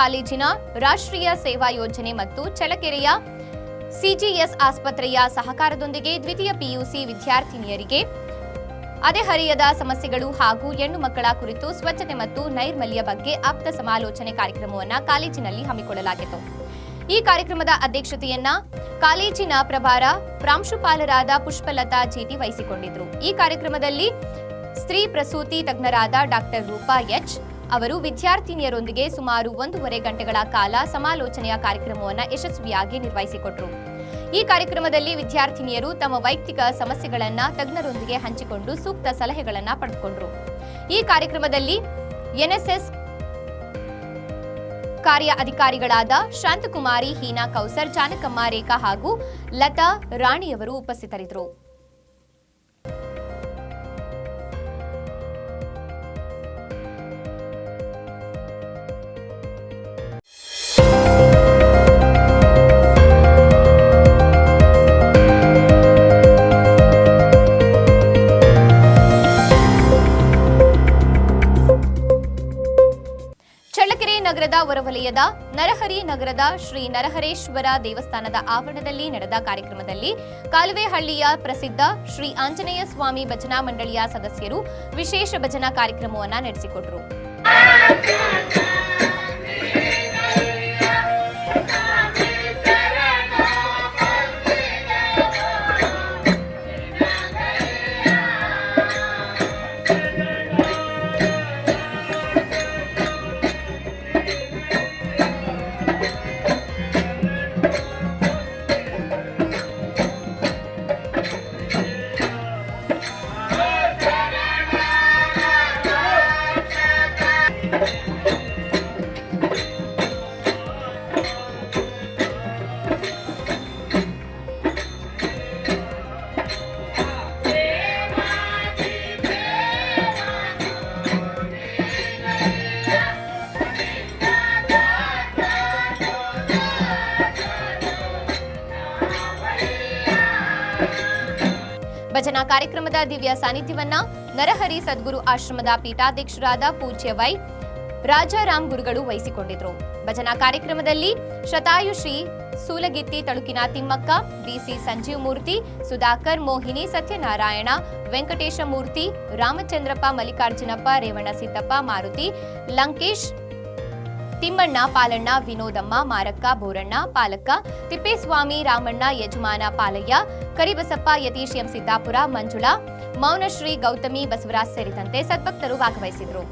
ಕಾಲೇಜಿನ ರಾಷ್ಟ್ರೀಯ ಸೇವಾ ಯೋಜನೆ ಮತ್ತು ಚಳ್ಳಕೆರೆಯ ಸಿಜಿಎಸ್ ಆಸ್ಪತ್ರೆಯ ಸಹಕಾರದೊಂದಿಗೆ ದ್ವಿತೀಯ ಪಿಯುಸಿ ವಿದ್ಯಾರ್ಥಿನಿಯರಿಗೆ ಹದಿಹರೆಯದ ಸಮಸ್ಯೆಗಳು ಹಾಗೂ ಹೆಣ್ಣು ಮಕ್ಕಳ ಕುರಿತು ಸ್ವಚ್ಛತೆ ಮತ್ತು ನೈರ್ಮಲ್ಯ ಬಗ್ಗೆ ಆಪ್ತ ಸಮಾಲೋಚನೆ ಕಾರ್ಯಕ್ರಮವನ್ನು ಕಾಲೇಜಿನಲ್ಲಿ ಹಮ್ಮಿಕೊಳ್ಳಲಾಗಿತ್ತು. ಈ ಕಾರ್ಯಕ್ರಮದ ಅಧ್ಯಕ್ಷತೆಯನ್ನ ಕಾಲೇಜಿನ ಪ್ರಭಾರ ಪ್ರಾಂಶುಪಾಲರಾದ ಪುಷ್ಪಲತಾ ಜಿಟಿ ವಹಿಸಿಕೊಂಡಿದ್ದರು. ಈ ಕಾರ್ಯಕ್ರಮದಲ್ಲಿ ಸ್ತ್ರೀ ಪ್ರಸೂತಿ ತಜ್ಞರಾದ ಡಾಕ್ಟರ್ ರೂಪಾ ಎಚ್ ಅವರು ವಿದ್ಯಾರ್ಥಿನಿಯರೊಂದಿಗೆ ಸುಮಾರು 1.5 ಗಂಟೆಗಳ ಕಾಲ ಸಮಾಲೋಚನೆಯ ಕಾರ್ಯಕ್ರಮವನ್ನು ಯಶಸ್ವಿಯಾಗಿ ನಿರ್ವಹಿಸಿಕೊಟ್ಟರು. ಈ ಕಾರ್ಯಕ್ರಮದಲ್ಲಿ ವಿದ್ಯಾರ್ಥಿನಿಯರು ತಮ್ಮ ವೈಯಕ್ತಿಕ ಸಮಸ್ಯೆಗಳನ್ನು ತಜ್ಞರೊಂದಿಗೆ ಹಂಚಿಕೊಂಡು ಸೂಕ್ತ ಸಲಹೆಗಳನ್ನು ಪಡೆದುಕೊಂಡರು. ಈ ಕಾರ್ಯಕ್ರಮದಲ್ಲಿ ಎನ್ಎಸ್ಎಸ್ ಕಾರ್ಯ ಅಧಿಕಾರಿಗಳಾದ ಶಾಂತಕುಮಾರಿ, ಹೀನಾ ಕೌಸರ್, ಜಾನಕಮ್ಮ, ರೇಖಾ ಹಾಗೂ ಲತಾ ರಾಣಿಯವರು ಉಪಸ್ಥಿತರಿದ್ದರು. ಚಳ್ಳಕೆರೆ ನಗರದ ಹೊರವಲಯದ ನರಹರಿ ನಗರದ ಶ್ರೀ ನರಹರೇಶ್ವರ ದೇವಸ್ಥಾನದ ಆವರಣದಲ್ಲಿ ನಡೆದ ಕಾರ್ಯಕ್ರಮದಲ್ಲಿ ಕಾಲುವೆಹಳ್ಳಿಯ ಪ್ರಸಿದ್ಧ ಶ್ರೀ ಆಂಜನೇಯ ಸ್ವಾಮಿ ಭಜನಾ ಮಂಡಳಿಯ ಸದಸ್ಯರು ವಿಶೇಷ ಭಜನಾ ಕಾರ್ಯಕ್ರಮವನ್ನು ನಡೆಸಿಕೊಟ್ಟರು. ಭಜನಾ ಕಾರ್ಯಕ್ರಮದ ದಿವ್ಯ ಸಾನ್ನಿಧ್ಯವನ್ನ ನರಹರಿ ಸದ್ಗುರು ಆಶ್ರಮದ ಪೀಠಾಧ್ಯಕ್ಷರಾದ ಪೂಜ್ಯ ವೈ ರಾಜಾರಾಮ್ ಗುರುಗಳು ವಹಿಸಿಕೊಂಡಿದ್ರು. ಭಜನಾ ಕಾರ್ಯಕ್ರಮದಲ್ಲಿ ಶತಾಯುಶ್ರೀ ಸೂಲಗಿತ್ತಿ ತಳುಕಿನ ತಿಮ್ಮಕ್ಕ, ಬಿಸಿ ಸಂಜೀವ್ ಮೂರ್ತಿ, ಸುಧಾಕರ್, ಮೋಹಿನಿ, ಸತ್ಯನಾರಾಯಣ, ವೆಂಕಟೇಶ ಮೂರ್ತಿ, ರಾಮಚಂದ್ರಪ್ಪ, ಮಲ್ಲಿಕಾರ್ಜುನಪ್ಪ, ರೇವಣ್ಣ ಸಿದ್ದಪ್ಪ, ಮಾರುತಿ, ಲಂಕೇಶ್, ತಿಮ್ಮಣ್ಣ, ಪಾಲಣ್ಣ, ವಿನೋದಮ್ಮ, ಮಾರಕ್ಕ, ಬೋರಣ್ಣ, ಪಾಲಕ್ಕ, ತಿಪ್ಪೇಸ್ವಾಮಿ, ರಾಮಣ್ಣ, ಯಜಮಾನ, ಪಾಲಯ್ಯ, ಕರಿಬಸಪ್ಪ, ಯತೀಶ್, ಎಂ ಸಿದ್ದಾಪುರ, ಮಂಜುಳಾ, ಮೌನಶ್ರೀ, ಗೌತಮಿ, ಬಸವರಾಜ್ ಸೇರಿದಂತೆ ಸದ್ಭಕ್ತರು ಭಾಗವಹಿಸಿದರು.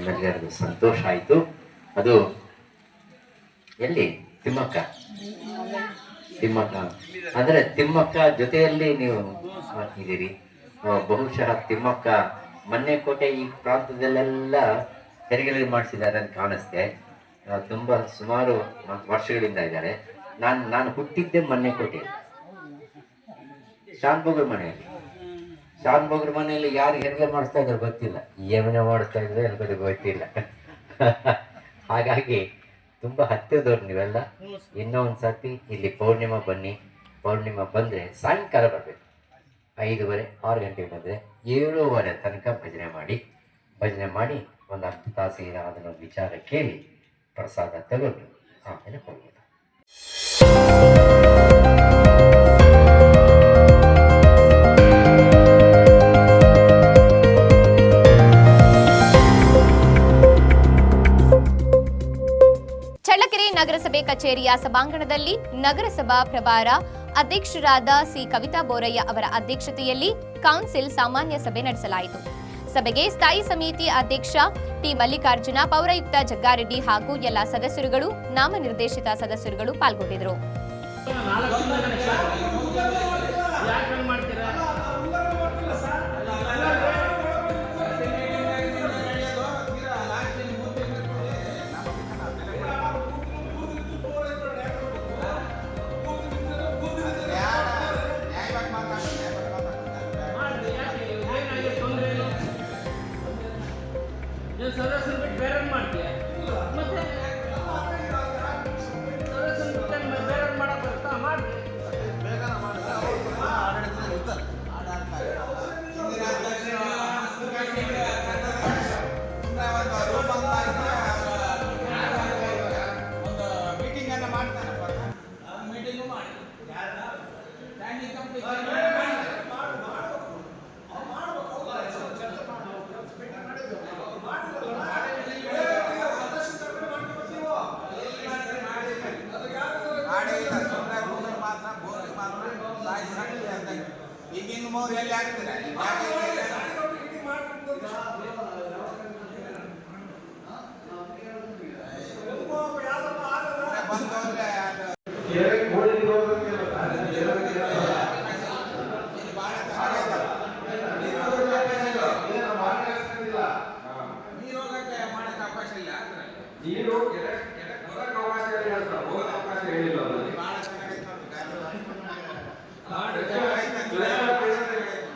ನಮಗೆಲ್ಲರಿಗೂ ಸಂತೋಷ ಆಯಿತು. ಅದು ಎಲ್ಲಿ ತಿಮ್ಮಕ್ಕ ಅಂದರೆ ತಿಮ್ಮಕ್ಕ ಜೊತೆಯಲ್ಲಿ ನೀವು ಇದ್ದೀರಿ. ಬಹುಶಃ ತಿಮ್ಮಕ್ಕ ಮನ್ನೆಕೋಟೆ ಈ ಪ್ರಾಂತದಲ್ಲೆಲ್ಲ ತೆರಿಗೆಗಳು ಮಾಡಿಸಿದ್ದಾರೆ ಅಂತ ಕಾಣಿಸ್ತೆ. ತುಂಬ ಸುಮಾರು ವರ್ಷಗಳಿಂದ ಇದ್ದಾರೆ. ನಾನು ಹುಟ್ಟಿದ್ದೆ ಮನ್ನೆಕೋಟೆ, ಶಾನ್ ಬೋಗರ್ ಮನೆಯಲ್ಲಿ. ಶಾನ್ ಬೋಗರ್ ಮನೆಯಲ್ಲಿ ಯಾರು ಹೆರಿಗೆ ಮಾಡಿಸ್ತಾ ಇದ್ರು ಗೊತ್ತಿಲ್ಲ, ಯಮನೆ ಮಾಡಿಸ್ತಾ ಇದ್ರೆ ಎಲ್ಲರಿಗೂ ಗೊತ್ತಿಲ್ಲ. ಹಾಗಾಗಿ ತುಂಬ ಹತ್ತಿರದವ್ರು ನೀವೆಲ್ಲ. ಇನ್ನೂ ಒಂದು ಸರ್ತಿ ಇಲ್ಲಿ ಪೌರ್ಣಿಮಾ ಬನ್ನಿ. ಪೌರ್ಣಿಮಾ ಬಂದರೆ ಸಾಯಂಕಾಲ ಬರಬೇಕು, 5:30 6 ಗಂಟೆಗೆ ಬಂದರೆ 7:30 ತನಕ ಭಜನೆ ಮಾಡಿ ಒಂದು ಅರ್ಧ ತಾಸಿನ ಅದನ್ನೊಂದು ವಿಚಾರ ಕೇಳಿ ಪ್ರಸಾದ ತಗೊಂಡು ಆಮೇಲೆ ಹೋಗ್ಬೋದು. ಚಳ್ಳಕೆರೆ ನಗರಸಭೆ ಕಚೇರಿಯ ಸಭಾಂಗಣದಲ್ಲಿ ನಗರಸಭಾ ಪ್ರಭಾರ ಅಧ್ಯಕ್ಷರಾದ ಸಿ ಕವಿತಾ ಬೋರಯ್ಯ ಅವರ ಅಧ್ಯಕ್ಷತೆಯಲ್ಲಿ ಕೌನ್ಸಿಲ್ ಸಾಮಾನ್ಯ ಸಭೆ ನಡೆಸಲಾಯಿತು. ಸಭೆಗೆ ಸ್ಥಾಯಿ ಸಮಿತಿ ಅಧ್ಯಕ್ಷ ಟಿ ಮಲ್ಲಿಕಾರ್ಜುನ, ಪೌರಾಯುಕ್ತ ಜಗ್ಗಾರೆಡ್ಡಿ ಹಾಗೂ ಎಲ್ಲ ಸದಸ್ಯರುಗಳು, ನಾಮನಿರ್ದೇಶಿತ ಸದಸ್ಯರುಗಳು ಪಾಲ್ಗೊಂಡಿದ್ದರು. ಸದಸ್ಯರು ಬಿಟ್ಟು ಬೇರೆ ಮಾಡ್ತೀಯ ಮತ್ತೆ ಸದಸ್ಯರು ಬಿಟ್ಟು ಬೇರೆ ಮಾಡಕ್ ಬರ್ತಾ ಮಾಡಿ ಬೇಗನ ಮಾಡಿದ್ರೆ ಆಡಳಿತದಲ್ಲಿ ಇರ್ತಾರೆ. ಒಂದು ಮೀಟಿಂಗ್ ಅನ್ನ ಮಾಡ್ತಾನಪ್ಪ, ಮೀಟಿಂಗು ಮಾಡಿ ಈಗಿನ ಮೂರು ಎಲ್ಲಿ ಆಗ್ತೀರ ನೀರೋಗಕ್ಕೆ ಮಾಡಕ್ಕೆ ಅವಕಾಶ ಇಲ್ಲ. ನೀರು ಅವಕಾಶ ಹೇಳಿಲ್ಲ.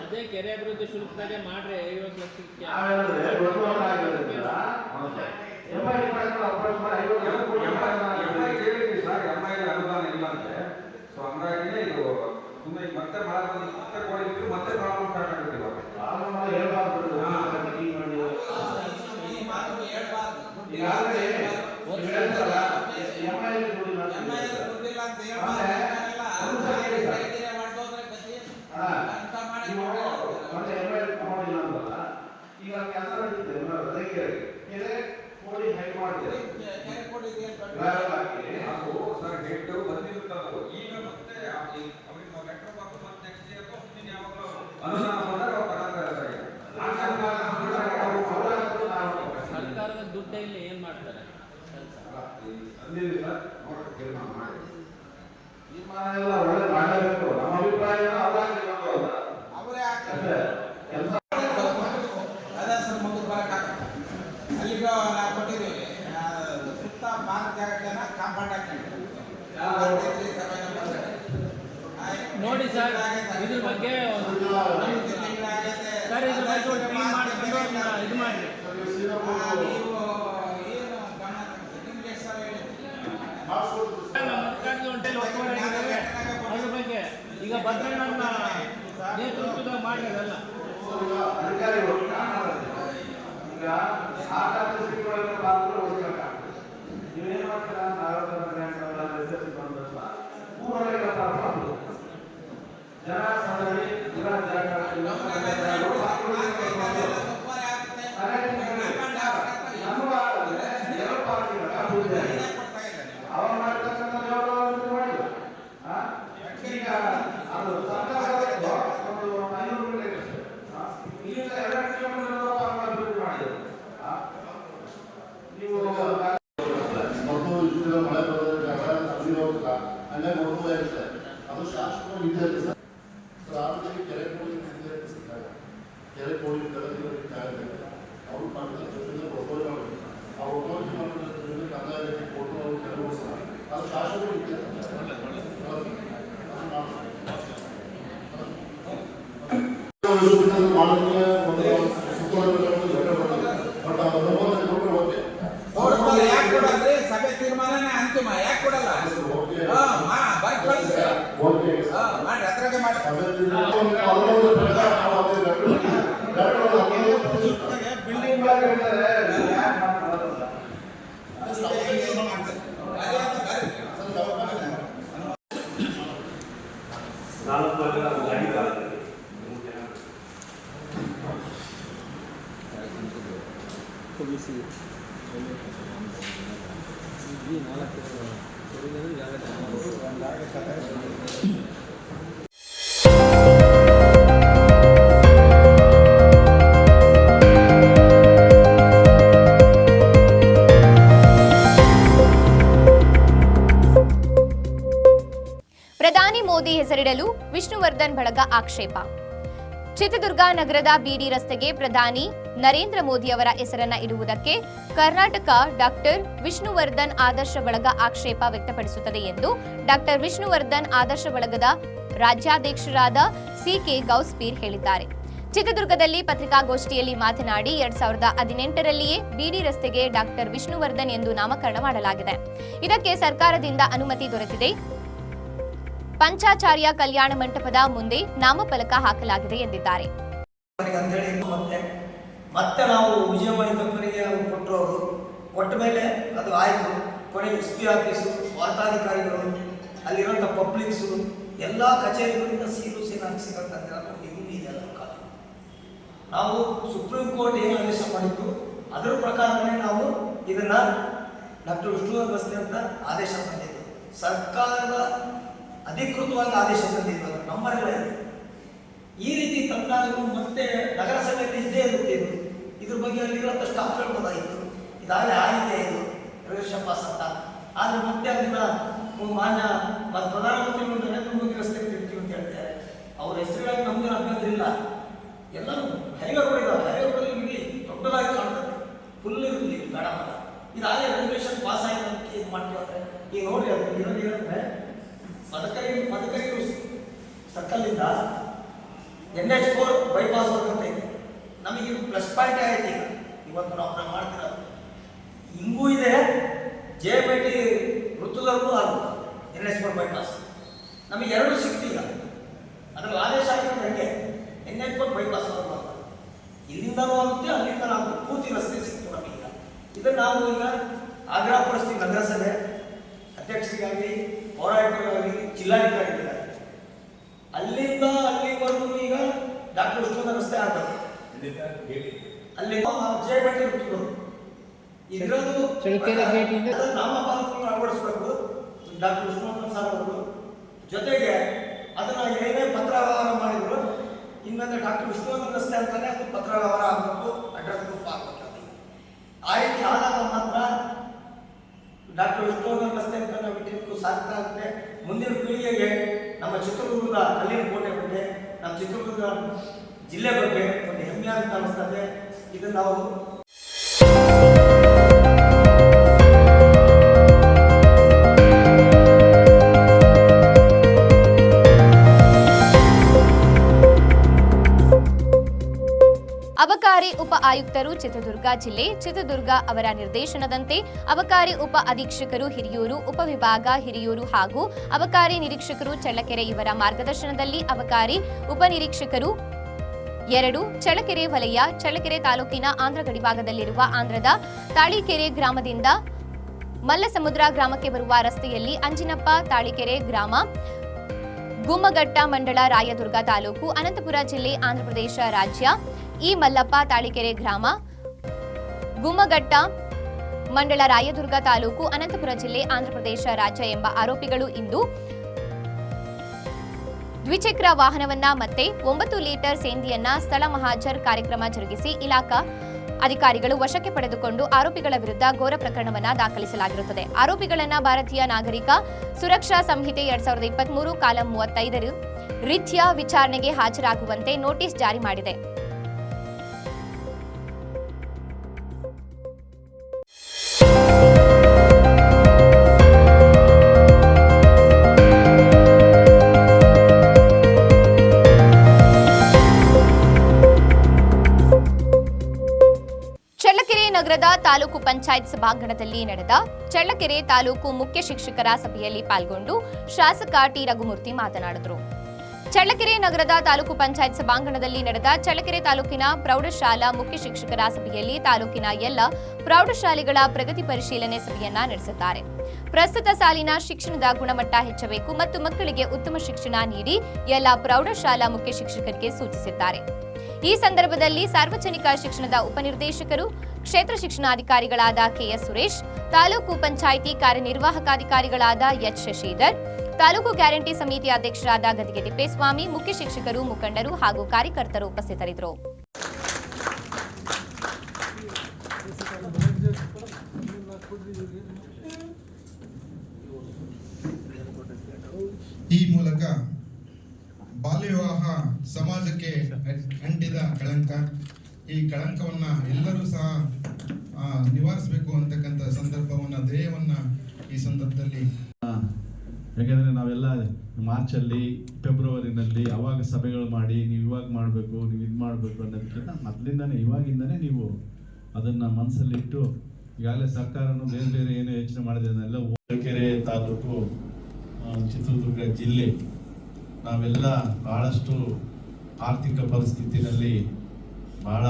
ಅದೇ ಕೆರೆ ಅಭಿವೃದ್ಧಿ ಶುಲ್ಕದಾಗೆ ಮಾಡ್ರೆ 50 ಲಕ್ಷಕ್ಕೆ ಅನುದಾನ ಇಲ್ಲ ಅಂತೆ. ಸೊ ಹಂಗಾಗಿನೇ ಇದು ಸುಮ್ಮನೆ ಮತ್ತೆ ಮತ್ತೆ ಕೊಡಿದ್ರು ಮತ್ತೆ ಪ್ರಾಬ್ಲಮ್ ಸ್ಟಾರ್ಟ್ ಆಗುತ್ತೆ. ಸರ್ಕಾರದ ದುಡ್ಡು ಇಲ್ಲಿ ಏನ್ ಮಾಡ್ತಾರೆ? ಸುತ್ತ ಮಾರ್ಗ ಜಾಗಗಳನ್ನ ಕಾಂಪೌಂಡ್ ಹಾಕೊಂಡು ನೋಡಿ ಸರ್, ಇದ್ರ ಬಗ್ಗೆ ಸರ್ ಇದ್ರ ಬಗ್ಗೆ ಒಂದು ಟೀಮ್ ಮಾಡ್ಕೊಂಡು ಇದು ಮಾಡಿ. ಅದ್ರ ಬಗ್ಗೆ ಈಗ ಭದ್ರಣ್ಣನ ನೇತೃತ್ವದಾಗ ಮಾಡಿರೋದಲ್ಲ. ನೀವೇನು ಮಾಡ್ತೀರಾ? ಮತ್ತು ಇಲ್ಲಿರೋ ಮಳೆ ಬರೋದ್ರಿಂದ ಅಲ್ಲಿರೋದಿಲ್ಲ ಹಂಗಾಗಿ ನೋಡ್ತಾ ಇರುತ್ತೆ ಅದು ಶಾಶ್ವತವಾಗಿ ಇದೆ ಸರ್. ಆಮೇಲೆ ಕೆರೆ ಕೋಳಿ ಕೆರೆ ಕೋಳಿ ಅವ್ರು ಮಾಡಿದ್ರೆ ಜೊತೆಗೆ ಒಬ್ಬರು ಮಾಡಬೇಕು ಆ ಒಬ್ಬರು ಕಂದಾಯ ಕೊಟ್ಟು ಅವ್ರು ಕೆಲವು ಸಹ ಅದು ಶಾಶ್ವತವಾಗಿ ಇದೆ. ಮಾಡೋದಕ್ಕೆ ಒಂದು ಯಾಕೆ ಕೊಡಲ್ರಿ? ಸಭೆ ತೀರ್ಮಾನನೇ ಅಂತಿಮ, ಯಾಕೆ ಕೊಡಲ್ಲ? ಮಾಡಿ ಅದ್ರಾಗೆ ಮಾಡಿ. ಪ್ರಧಾನಿ ಮೋದಿ ಹೆಸರಿಡಲು ವಿಷ್ಣುವರ್ಧನ್ ಬಳಗ ಆಕ್ಷೇಪ. ಚಿತ್ರದುರ್ಗ ನಗರದ ಬಿಡಿ ರಸ್ತೆಗೆ ಪ್ರಧಾನಿ ನರೇಂದ್ರ ಮೋದಿ ಅವರ ಹೆಸರನ್ನ ಇಡುವುದಕ್ಕೆ ಕರ್ನಾಟಕ ಡಾಕ್ಟರ್ ವಿಷ್ಣುವರ್ಧನ್ ಆದರ್ಶ ಬಳಗ ಆಕ್ಷೇಪ ವ್ಯಕ್ತಪಡಿಸುತ್ತದೆ ಎಂದು ಡಾಕ್ಟರ್ ವಿಷ್ಣುವರ್ಧನ್ ಆದರ್ಶ ಬಳಗದ ರಾಜ್ಯಾಧ್ಯಕ್ಷರಾದ ಸಿಕೆ ಗೌಸ್ಪೀರ್ ಹೇಳಿದ್ದಾರೆ. ಚಿತ್ರದುರ್ಗದಲ್ಲಿ ಪತ್ರಿಕಾಗೋಷ್ಠಿಯಲ್ಲಿ ಮಾತನಾಡಿ 2018ರಲ್ಲಿಯೇ ಬಿಡಿ ರಸ್ತೆಗೆ ಡಾಕ್ಟರ್ ವಿಷ್ಣುವರ್ಧನ್ ಎಂದು ನಾಮಕರಣ ಮಾಡಲಾಗಿದೆ. ಇದಕ್ಕೆ ಸರ್ಕಾರದಿಂದ ಅನುಮತಿ ದೊರೆತಿದೆ. ಪಂಚಾಚಾರ್ಯ ಕಲ್ಯಾಣ ಮಂಟಪದ ಮುಂದೆ ನಾಮಫಲಕ ಹಾಕಲಾಗಿದೆ ಎಂದಿದ್ದಾರೆ. ಮತ್ತೆ ನಾವು ವಿಜಯವಾಣಿ ಕಂಪನಿಗೆ ಕೊಟ್ಟರು. ಅವರು ಕೊಟ್ಟ ಮೇಲೆ ಅದು ಆಯಿತು. ಕೊನೆಗೆ SP ಆಫೀಸು, ವಾರ್ತಾಧಿಕಾರಿಗಳು, ಅಲ್ಲಿರುವಂಥ ಪಬ್ಲಿಕ್ಸು ಎಲ್ಲ ಕಚೇರಿಗಳಿಂದ ಸೀಲು ಹಾಕಿಸಿದಂತೆ ನಾವು ಸುಪ್ರೀಂ ಕೋರ್ಟ್ ಏನು ಆದೇಶ ಮಾಡಿದ್ದು ಅದರ ಪ್ರಕಾರವೇ ನಾವು ಇದನ್ನ ಡಾಕ್ಟರ್ ವಿಷ್ಣುವರ್ಧನ್ ರಸ್ತೆ ಅಂತ ಆದೇಶ ತಂದಿದ್ದು. ಸರ್ಕಾರದ ಅಧಿಕೃತವಾಗಿ ಆದೇಶ ತಂದಿದ್ವಲ್ಲ, ನಂಬರ್ಗಳಿದೆ. ಈ ರೀತಿ ತಂದಾಗಲೂ ಮತ್ತೆ ನಗರಸಭೆಯಲ್ಲಿ ಇದ್ದೇ ಇರುತ್ತೆ. ಇದ್ರ ಬಗ್ಗೆ ಅಲ್ಲಿರುವಂಥ ಸ್ಟಾಫ್ ಹೇಳ್ಬೋದಾಗಿತ್ತು, ಇದಾಗಲೇ ಆಗಿದೆ ಇದು ರಿಸರ್ವೇಷನ್ ಪಾಸ್ ಅಂತ. ಆದರೆ ಮತ್ತೆ ಅದನ್ನ ಮಾನ್ಯ ಪ್ರಧಾನಮಂತ್ರಿಗಳು ನರೇಂದ್ರ ಮೋದಿ ರಸ್ತೆ ತಿರ್ತೀವಿ ಅಂತ ಹೇಳ್ತಾರೆ. ಅವ್ರ ಹೆಸರುಗಳಿಗೆ ನಮ್ಗೆ ಅಭ್ಯಂತರ ಇಲ್ಲ. ಎಲ್ಲರೂ ಹೈವೇಗಳಿದ್ದಾವೆ, ಹೈವೇಗಳಲ್ಲಿ ಇರಲಿ, ದೊಡ್ಡದಾಗಿ ಕಾಣ್ತದೆ, ಫುಲ್ ಇರಲಿ, ಬೇಡ ಮಾಡ. ಇದಾಗಲೇ ರಿಸರ್ವೇಷನ್ ಪಾಸ್ ಆಗಿದೆ ಅಂತ ಇದು ಮಾಡ್ತೀವಿ. ಈಗ ನೋಡಿ ಅದು ಇರೋದು ಏನಂದ್ರೆ ಮದಕರಿ ಸರ್ಕಲ್ನಿಂದ NH4 ಬೈಪಾಸ್ ಅಂತ ಇದೆ. ನಮಗೆ ಪ್ಲಸ್ ಪಾಯಿಂಟ್ ಆಯ್ತು. ಈಗ ಇವತ್ತು ನಾವು ಮಾಡ್ತಿರೋದು ಹಿಂಗೂ ಇದೆ, JMIT ವೃತ್ತದಲ್ಲೂ ಆಗುತ್ತೆ NH4 ಬೈಪಾಸ್. ನಮಗೆ ಎರಡು ಸಿಗ್ತಿಲ್ಲ. ಅದರಲ್ಲಿ ಆದೇಶ ಆಗಿರೋದು ಹೆಂಗೆ NH4 ಬೈಪಾಸ್ ಇಲ್ಲಿಂದನೂ ಆಗುತ್ತೆ, ಅಲ್ಲಿಂದ ನಾವು ಪೂರ್ತಿ ರಸ್ತೆ ಸಿಕ್ತು ನಮಗೀಗ. ಇದನ್ನು ನಾವು ಈಗ ಆಗ್ರಹಪಡಿಸ್ತೀವಿ ನಗರಸಭೆ ಅಧ್ಯಕ್ಷರಿಗಾಗಲಿ, ಪೌರಾಯುಕ್ತರಾಗಲಿ, ಜಿಲ್ಲಾಧಿಕಾರಿಗಳಾಗಲಿ. ಅಲ್ಲಿಂದ ಅಲ್ಲಿವರೆಗೂ ಈಗ ಡಾಕ್ಟರ್ ವಿಷ್ಣುವರ್ಧನ್ ರಸ್ತೆ ಆಗಬೇಕು. ಅಲ್ಲಿ JMIT ವೃತ್ತಗಳು ಇರೋದು ನಾಮಫಲಕವನ್ನು ಅಳವಡಿಸಬೇಕು ಡಾಕ್ಟರ್ ವಿಷ್ಣುವರ್ಧನ್ ಸರ್ ಅವರು. ಜೊತೆಗೆ ಅದನ್ನು ಏನೇ ಪತ್ರ ವ್ಯವಹಾರ ಮಾಡಿದ್ರು ಇನ್ಮೇಲೆ ಡಾಕ್ಟರ್ ವಿಷ್ಣುವರ್ಧನ್ ರಸ್ತೆ ಅಂತಾನೆ ಅದು ಪತ್ರ ವ್ಯವಹಾರ ಆಗಬೇಕು, ಅಡ್ರೆಸ್ ಪ್ರೂಫ್ ಆಗಬೇಕು. ಆ ರೀತಿ ಆದಾಗ ಮಾತ್ರ ಡಾಕ್ಟರ್ ವಿಷ್ಣುವರ್ಧನ್ ರಸ್ತೆ ಅಂತ ನಾವು ಇಟ್ಟಿದ್ದಕ್ಕೂ ಸಾಧ್ಯ ಆಗುತ್ತೆ. ಮುಂದಿನ ಪೀಳಿಗೆಗೆ ನಮ್ಮ ಚಿತ್ರದುರ್ಗದ ಕಲ್ಲಿನ ಕೋಟೆ ಬಗ್ಗೆ, ನಮ್ಮ ಚಿತ್ರದುರ್ಗ ಜಿಲ್ಲೆ ಬಗ್ಗೆ ಒಂದು ಹೆಮ್ಮೆ ಅಂತ ಅನಿಸ್ತದೆ. ಇದನ್ನು ನಾವು ಅಬಕಾರಿ ಉಪ ಆಯುಕ್ತರು ಚಿತ್ರದುರ್ಗ ಜಿಲ್ಲೆ ಚಿತ್ರದುರ್ಗ ಅವರ ನಿರ್ದೇಶನದಂತೆ ಅಬಕಾರಿ ಉಪ ಅಧೀಕ್ಷಕರು ಹಿರಿಯೂರು, ಉಪವಿಭಾಗ ಹಿರಿಯೂರು ಹಾಗೂ ಅಬಕಾರಿ ನಿರೀಕ್ಷಕರು ಚಳ್ಳಕೆರೆ ಇವರ ಮಾರ್ಗದರ್ಶನದಲ್ಲಿ ಅಬಕಾರಿ ಉಪನಿರೀಕ್ಷಕರು 2 ಚಳ್ಳಕೆರೆ ವಲಯ ಚಳ್ಳಕೆರೆ ತಾಲೂಕಿನ ಆಂಧ್ರ ಗಡಿಭಾಗದಲ್ಲಿರುವ ಆಂಧ್ರದ ತಾಳಿಕೆರೆ ಗ್ರಾಮದಿಂದ ಮಲ್ಲಸಮುದ್ರ ಗ್ರಾಮಕ್ಕೆ ಬರುವ ರಸ್ತೆಯಲ್ಲಿ ಅಂಜಿನಪ್ಪ ತಾಳಿಕೆರೆ ಗ್ರಾಮ, ಗುಮ್ಮಘಟ್ಟ ಮಂಡಳ ರಾಯದುರ್ಗ ತಾಲೂಕು, ಅನಂತಪುರ ಜಿಲ್ಲೆ ಆಂಧ್ರಪ್ರದೇಶ ರಾಜ್ಯ, ಈ ಮಲ್ಲಪ್ಪ ತಾಳಿಕೆರೆ ಗ್ರಾಮ, ಗುಮ್ಮಘಟ್ಟ ಮಂಡಳ ರಾಯದುರ್ಗ ತಾಲೂಕು, ಅನಂತಪುರ ಜಿಲ್ಲೆ ಆಂಧ್ರಪ್ರದೇಶ ರಾಜ್ಯ ಎಂಬ ಆರೋಪಿಗಳು ಇಂದು ದ್ವಿಚಕ್ರ ವಾಹನವನ್ನ ಮತ್ತೆ 9 ಲೀಟರ್ ಸೇಂದಿಯನ್ನ ಸ್ಥಳ ಮಹಾಜರ್ ಕಾರ್ಯಕ್ರಮ ಜರುಗಿಸಿ ಇಲಾಖಾ ಅಧಿಕಾರಿಗಳು ವಶಕ್ಕೆ ಪಡೆದುಕೊಂಡು ಆರೋಪಿಗಳ ವಿರುದ್ಧ ಘೋರ ಪ್ರಕರಣವನ್ನು ದಾಖಲಿಸಲಾಗಿರುತ್ತದೆ. ಆರೋಪಿಗಳನ್ನ ಭಾರತೀಯ ನಾಗರಿಕ ಸುರಕ್ಷಾ ಸಂಹಿತೆ 2023 ಕಾಲಂ 35 ರೀತ್ಯ ವಿಚಾರಣೆಗೆ ಹಾಜರಾಗುವಂತೆ ನೋಟಿಸ್ ಜಾರಿ ಮಾಡಿದೆ. ಚಳ್ಳಕೆರೆ ನಗರದ ತಾಲೂಕು ಪಂಚಾಯತ್ ಸಭಾಂಗಣದಲ್ಲಿ ನಡೆದ ಚಳ್ಳಕೆರೆ ತಾಲೂಕು ಮುಖ್ಯ ಶಿಕ್ಷಕರ ಸಭೆಯಲ್ಲಿ ಪಾಲ್ಗೊಂಡು ಶಾಸಕ ಟಿ ರಘುಮೂರ್ತಿ ಮಾತನಾಡಿದರು. ಚಳ್ಳಕೆರೆ ನಗರದ ತಾಲೂಕು ಪಂಚಾಯತ್ ಸಭಾಂಗಣದಲ್ಲಿ ನಡೆದ ಚಳ್ಳಕೆರೆ ತಾಲೂಕಿನ ಪ್ರೌಢಶಾಲಾ ಮುಖ್ಯ ಶಿಕ್ಷಕರ ಸಭೆಯಲ್ಲಿ ತಾಲೂಕಿನ ಎಲ್ಲ ಪ್ರೌಢಶಾಲೆಗಳ ಪ್ರಗತಿ ಪರಿಶೀಲನೆ ಸಭೆಯನ್ನ ನಡೆಸಿದ್ದಾರೆ. ಪ್ರಸ್ತುತ ಸಾಲಿನ ಶಿಕ್ಷಣದ ಗುಣಮಟ್ಟ ಹೆಚ್ಚಬೇಕು ಮತ್ತು ಮಕ್ಕಳಿಗೆ ಉತ್ತಮ ಶಿಕ್ಷಣ ನೀಡಿ ಎಲ್ಲ ಪ್ರೌಢಶಾಲಾ ಮುಖ್ಯ ಶಿಕ್ಷಕರಿಗೆ ಸೂಚಿಸಿದ್ದಾರೆ. ಈ ಸಂದರ್ಭದಲ್ಲಿ ಸಾರ್ವಜನಿಕ ಶಿಕ್ಷಣದ ಉಪನಿರ್ದೇಶಕರು, ಕ್ಷೇತ್ರ ಶಿಕ್ಷಣಾಧಿಕಾರಿಗಳಾದ ಕೆಎಸ್ ಸುರೇಶ್, ತಾಲೂಕು ಪಂಚಾಯಿತಿ ಕಾರ್ಯನಿರ್ವಾಹಕಾಧಿಕಾರಿಗಳಾದ ಎಚ್ ಶಶಿಧರ್, ತಾಲೂಕು ಗ್ಯಾರಂಟಿ ಸಮಿತಿ ಅಧ್ಯಕ್ಷರಾದ ಗದಿಗೆ ತಿಪ್ಪೇಸ್ವಾಮಿ, ಮುಖ್ಯ ಶಿಕ್ಷಕರು, ಮುಖಂಡರು ಹಾಗೂ ಕಾರ್ಯಕರ್ತರು ಉಪಸ್ಥಿತರಿದ್ದರು. ಈ ಮೂಲಕ ಬಾಲ್ಯ ವಿವಾಹ ಸಮಾಜಕ್ಕೆ ಅಂಟಿದ ಕಳಂಕ. ಈ ಕಳಂಕವನ್ನ ಎಲ್ಲರೂ ಸಹ ನಿವಾರಿಸಬೇಕು ಅಂತಕ್ಕಂಥ ಸಂದರ್ಭವನ್ನ ಧ್ಯೇಯವನ್ನ ಈ ಸಂದರ್ಭದಲ್ಲಿ, ಯಾಕೆಂದರೆ ನಾವೆಲ್ಲ ಮಾರ್ಚಲ್ಲಿ ಫೆಬ್ರವರಿನಲ್ಲಿ ಅವಾಗ ಸಭೆಗಳು ಮಾಡಿ ನೀವು ಇವಾಗ ಮಾಡಬೇಕು, ನೀವು ಇದು ಮಾಡಬೇಕು ಅನ್ನೋದಕ್ಕಿಂತ ಮೊದಲಿಂದನೇ ಇವಾಗಿಂದನೇ ನೀವು ಅದನ್ನು ಮನಸ್ಸಲ್ಲಿಟ್ಟು ಈಗಾಗಲೇ ಸರ್ಕಾರನು ಬೇರೆ ಬೇರೆ ಏನೋ ಯೋಚನೆ ಮಾಡಿದೆ ಅದನ್ನೆಲ್ಲ ಚಳ್ಳಕೆರೆ ತಾಲೂಕು, ಚಿತ್ರದುರ್ಗ ಜಿಲ್ಲೆ ನಾವೆಲ್ಲ ಭಾಳಷ್ಟು ಆರ್ಥಿಕ ಪರಿಸ್ಥಿತಿನಲ್ಲಿ ಭಾಳ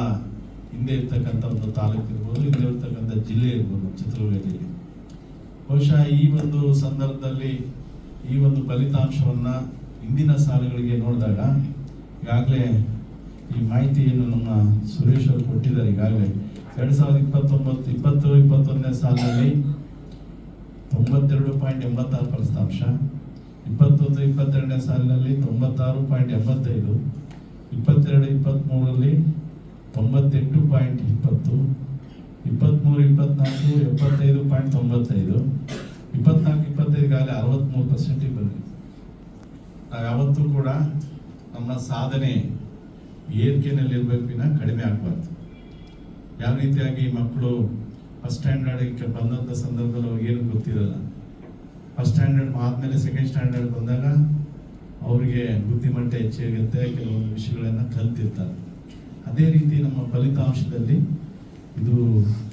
ಹಿಂದೆ ಇರ್ತಕ್ಕಂಥ ಒಂದು ತಾಲೂಕು ಇರ್ಬೋದು, ಹಿಂದೆ ಇರ್ತಕ್ಕಂಥ ಜಿಲ್ಲೆ ಇರ್ಬೋದು ಚಿತ್ರದುರ್ಗ ಜಿಲ್ಲೆ. ಬಹುಶಃ ಈ ಒಂದು ಸಂದರ್ಭದಲ್ಲಿ ಈ ಒಂದು ಫಲಿತಾಂಶವನ್ನು ಹಿಂದಿನ ಸಾಲುಗಳಿಗೆ ನೋಡಿದಾಗ ಈಗಾಗಲೇ ಈ ಮಾಹಿತಿಯನ್ನು ನಮ್ಮ ಸುರೇಶ್ ಅವರು ಕೊಟ್ಟಿದ್ದಾರೆ. ಈಗಾಗಲೇ 2019-20-21ನೇ ಸಾಲಿನಲ್ಲಿ 92.86 ಫಲಿತಾಂಶ, 21-22ನೇ ಸಾಲಿನಲ್ಲಿ 96.85, 22-23ರಲ್ಲಿ 98.20, 23-24 75.95, 24-25ಗಾಗಲೇ 63% ಬಂದಿದೆ. ನಾವು ಯಾವತ್ತೂ ಕೂಡ ನಮ್ಮ ಸಾಧನೆ ಏರಿಕೆಯಲ್ಲಿ ಇರಬೇಕು, ವಿನ ಕಡಿಮೆ ಆಗಬಾರ್ದು. ಯಾವ ರೀತಿಯಾಗಿ ಮಕ್ಕಳು ಫಸ್ಟ್ ಸ್ಟ್ಯಾಂಡರ್ಡ್ಗೆ ಬಂದಂಥ ಸಂದರ್ಭದಲ್ಲಿ ಅವ್ರಿಗೇನು ಗೊತ್ತಿರಲ್ಲ. ಫಸ್ಟ್ ಸ್ಟ್ಯಾಂಡರ್ಡ್ ಆದಮೇಲೆ ಸೆಕೆಂಡ್ ಸ್ಟ್ಯಾಂಡರ್ಡ್ ಬಂದಾಗ ಅವರಿಗೆ ಬುದ್ಧಿಮಟ್ಟ ಹೆಚ್ಚಾಗುತ್ತೆ, ಕೆಲವೊಂದು ವಿಷಯಗಳನ್ನು ಕಲ್ತಿರ್ತಾರೆ. ಅದೇ ರೀತಿ ನಮ್ಮ ಫಲಿತಾಂಶದಲ್ಲಿ ಇದು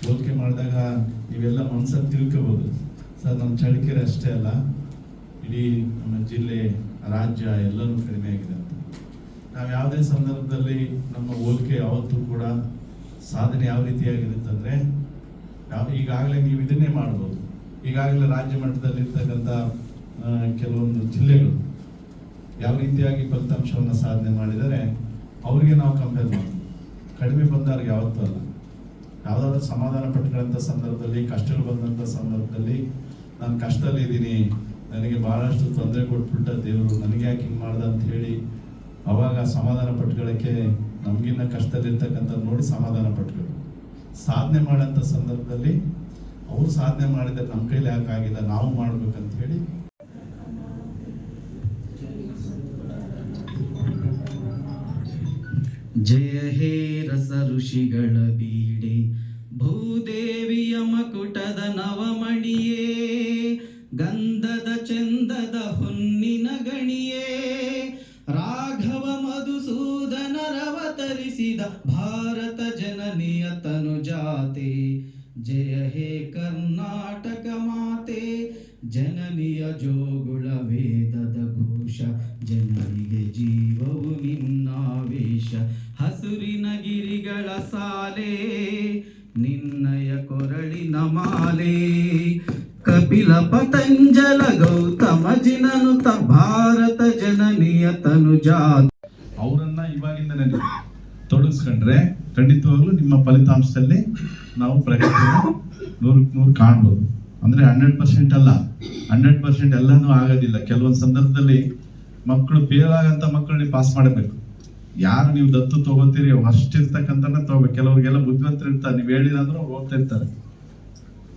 ಹೋಲಿಕೆ ಮಾಡಿದಾಗ ನೀವೆಲ್ಲ ಮನಸ್ಸಲ್ಲಿ ತಿಳ್ಕೋಬೋದು, ಸರ್ ನಮ್ಮ ಚಳ್ಳಕೆರೆ ಅಷ್ಟೇ ಅಲ್ಲ, ಇಡೀ ನಮ್ಮ ಜಿಲ್ಲೆ, ರಾಜ್ಯ ಎಲ್ಲನೂ ಕಡಿಮೆ ಆಗಿದೆ ಅಂತ. ನಾವು ಯಾವುದೇ ಸಂದರ್ಭದಲ್ಲಿ ನಮ್ಮ ಹೋಲಿಕೆ ಯಾವತ್ತೂ ಕೂಡ ಸಾಧನೆ ಯಾವ ರೀತಿಯಾಗಿರುತ್ತೆ ಅಂದರೆ, ಈಗಾಗಲೇ ನೀವು ಇದನ್ನೇ ಮಾಡ್ಬೋದು. ಈಗಾಗಲೇ ರಾಜ್ಯ ಮಟ್ಟದಲ್ಲಿ ಇರ್ತಕ್ಕಂಥ ಕೆಲವೊಂದು ಜಿಲ್ಲೆಗಳು ಯಾವ ರೀತಿಯಾಗಿ ಫಲಿತಾಂಶವನ್ನು ಸಾಧನೆ ಮಾಡಿದರೆ ಅವರಿಗೆ ನಾವು ಕಂಪೇರ್ ಮಾಡ್ಬೋದು. ಕಡಿಮೆ ಬಂದವ್ರಿಗೆ ಯಾವತ್ತೂ ಅಲ್ಲ. ಯಾವುದಾದ್ರೂ ಸಮಾಧಾನ ಪಟ್ಕೊಳ್ಳೋಂಥ ಸಂದರ್ಭದಲ್ಲಿ, ಕಷ್ಟಗಳು ಬಂದಂಥ ಸಂದರ್ಭದಲ್ಲಿ ನಾನು ಕಷ್ಟದಲ್ಲಿ ಇದ್ದೀನಿ, ನನಗೆ ಭಾಳಷ್ಟು ತೊಂದರೆ ಕೊಟ್ಬಿಟ್ಟ ದೇವರು, ನನಗೆ ಯಾಕೆ ಹಿಂಗೆ ಮಾಡ್ದ ಅಂತ ಹೇಳಿ ಅವಾಗ ಸಮಾಧಾನ ಪಟ್ಕೊಳ್ಳೋಕ್ಕೆ ನಮಗಿನ್ನ ಕಷ್ಟದಲ್ಲಿರ್ತಕ್ಕಂಥ ನೋಡಿ ಸಮಾಧಾನ ಪಟ್ಕೊಳ್ಳಿ. ಸಾಧನೆ ಮಾಡೋಂಥ ಸಂದರ್ಭದಲ್ಲಿ ಅವರು ಸಾಧನೆ ಮಾಡಿದರೆ ನಮ್ಮ ಕೈಲಿ ಯಾಕಾಗಿಲ್ಲ, ನಾವು ಮಾಡ್ಬೇಕಂತ ಹೇಳಿ ಜಯ ಹೇ ರಸ ಋಷಿಗಳ ಬೀಡೆ, ಭೂದೇವಿಯ ಮಕುಟದ ನವಮಣಿಯೇ, ಗಂಧದ ಚಂದದ ಹೊನ್ನಿನ ಗಣಿಯೇ, ರಾಘವ ಮಧುಸೂದನರವತರಿಸಿದ ಭಾರತ ಜನನಿಯ ತನುಜಾತೆ. ಜಯ ಹೇ ಕರ್ನಾಟಕ ಮಾತೆ, ಜನನಿಯ ಜೋಗುಳ ವೇದದ ಘೋಷ, ಜನರಿಗೆ ಜೀವವು ನಿನ್ನಾವೇಶ. ಹಸುರಿನ ಗಿರಿಗಳ ಸಾಲೆ, ನಿನ್ನಯ ಕೊರಳಿನ ಮಾಲೆ, ಕಪಿಲ ಪತಂಜಲ ಗೌತಮ ಜಿನನುತ ಭಾರತ ಜನನಿಯ ತನುಜಾತ. ಅವರನ್ನ ಇವಾಗಿಂದನೇ ತೊಡಗಿಸ್ಕೊಂಡ್ರೆ ಖಂಡಿತವಾಗ್ಲೂ ನಿಮ್ಮ ಫಲಿತಾಂಶದಲ್ಲಿ ನಾವು ಪ್ರಗತಿಯನ್ನು 100% ಕಾಣ್ಬೋದು. ಅಂದರೆ 100% ಅಲ್ಲ, 100% ಎಲ್ಲನೂ ಆಗೋದಿಲ್ಲ. ಕೆಲವೊಂದು ಸಂದರ್ಭದಲ್ಲಿ ಮಕ್ಕಳು ಫೇಲ್ ಆಗಂತ ಮಕ್ಕಳನ್ನ ಪಾಸ್ ಮಾಡಬೇಕು. ಯಾರು ನೀವು ದತ್ತು ತಗೋತೀರಿ ಅಷ್ಟಿರ್ತಕ್ಕಂಥನ್ನ ತಗೋಬೇಕು. ಕೆಲವ್ರಿಗೆಲ್ಲ ಬುದ್ಧಿವಂತರು ಇರ್ತಾರೆ, ನೀವು ಹೇಳಿದಂದ್ರೆ ಅವ್ರು ಹೋಗ್ತಾ ಇರ್ತಾರೆ,